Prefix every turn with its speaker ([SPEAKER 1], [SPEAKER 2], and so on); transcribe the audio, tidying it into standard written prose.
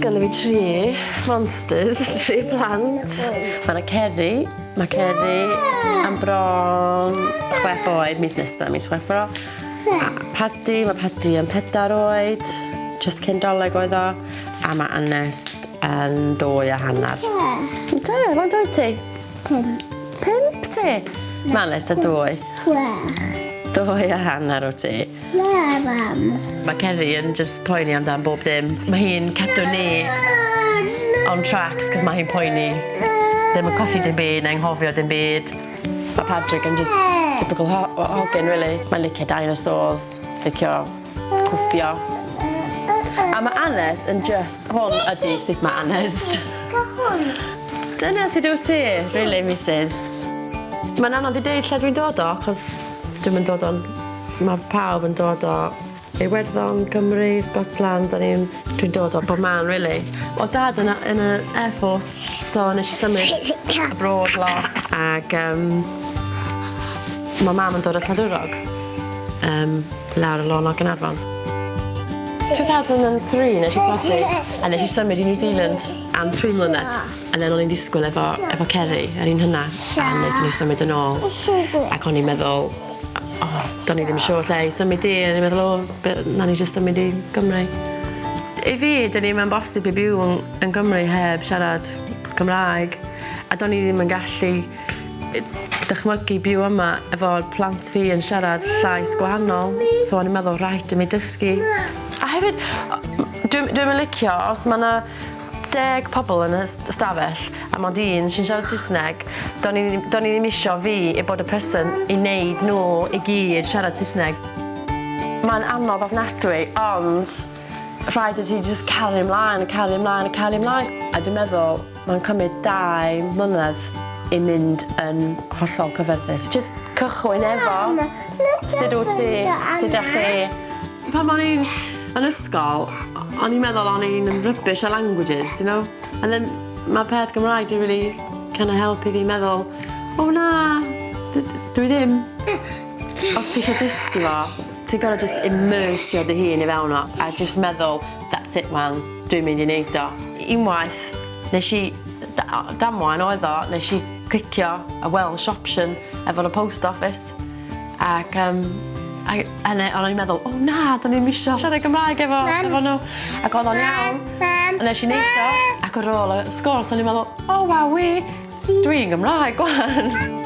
[SPEAKER 1] gynnu fi 3 monsters, 3 plant. Mae yna Ceri. Mae Ceri am bron 6 oed mis nesaf, mis Chwefro. Paddy, mae Paddy yn 4 oed. Just cyn doleg oedd o. A mae Anest yn 2 a hanner. Te, faint oed ti?
[SPEAKER 2] 5.
[SPEAKER 1] 5 ti? Mae Anest yn 2. 2 a hanner o ti. Mae Ceri yn just poeni amdan bob dim. Mae hi'n cadw ni on tracks, cos mae hi'n poeni. Ddim yn colli dim byd, neu'n nghofio dim byd. Mae Patrick yn just typical hogyn, really. Mae'n licio dinosaurs, licio cwffio. A mae Anest yn just, hwn ydi stigma Anest. Dyna sydd wyt ti, really, Mrs. Mae'n anodd i deud lle dwi'n dod o, chos dwi'n yn dod o'n... Mae pawb yn dod o Iwerddon, Cymru, Scotland, dwi'n dod o bob man, really. O dad yn y Air Force, so nes i symud abroad lot, ag mae mam yn dod o Lladwrog, lawr y lôn o Gaernarfon. 2003 nes i prodi, a nes i symud i New Zealand am 3 mlynedd. A then o'n i'n disgwyl efo Ceri, yr un hynna, a wnaethon ni symud yn ôl. Ac o'n i'n meddwl, do'n i ddim yn siŵr lle i symud i, a o'n i'n meddwl, na ni jyst symud i Gymru. I fi, do'n i'n bosib i byw yn Gymru heb siarad Cymraeg, a do'n i ddim yn gallu dychmygu byw yma efo'r plant fi yn siarad llais gwahanol, so o'n i'n meddwl, rhaid i mi dysgu. A hefyd, dwi'n licio, os mae yna 10 pobl yn y stafell a mae dyn sy'n siarad Saesneg, do'n i ddim isio fi i bod y person i wneud nhw i gyd siarad Saesneg. Mae'n anodd ofnadwy, ond rhaid i ti just cario ymlaen, cario ymlaen, cario ymlaen. A dwi'n meddwl, mae'n cymryd 2 mlynedd i mynd yn hollol cyfyrddus. Just cychwyn efo, sut wyt ti, sut ydych chi. Pan o'n i'n yn ysgol, o'n i'n meddwl o'n i'n rubbish ar languages, you know? And then mae peth Gymraeg di really kind of helpu fi meddwl, o na, dwi ddim. Os ti eisiau dysgu fo, ti'n gorau just immersio dy hun i fewn o, a just meddwl, that's it man, dwi'n mynd i wneud o. Unwaith, nes i, damwain oedd o, nes i clicio y Welsh option efo'r post office, ac o'n i'n meddwl, o na, do'n i'n misio siarad Gymraeg efo nhw. Ac oedd o'n iawn, a nes i wneud o, ac ar ôl y sgwrs, o'n i'n meddwl, o waw, dwi'n Gymraeg gwan.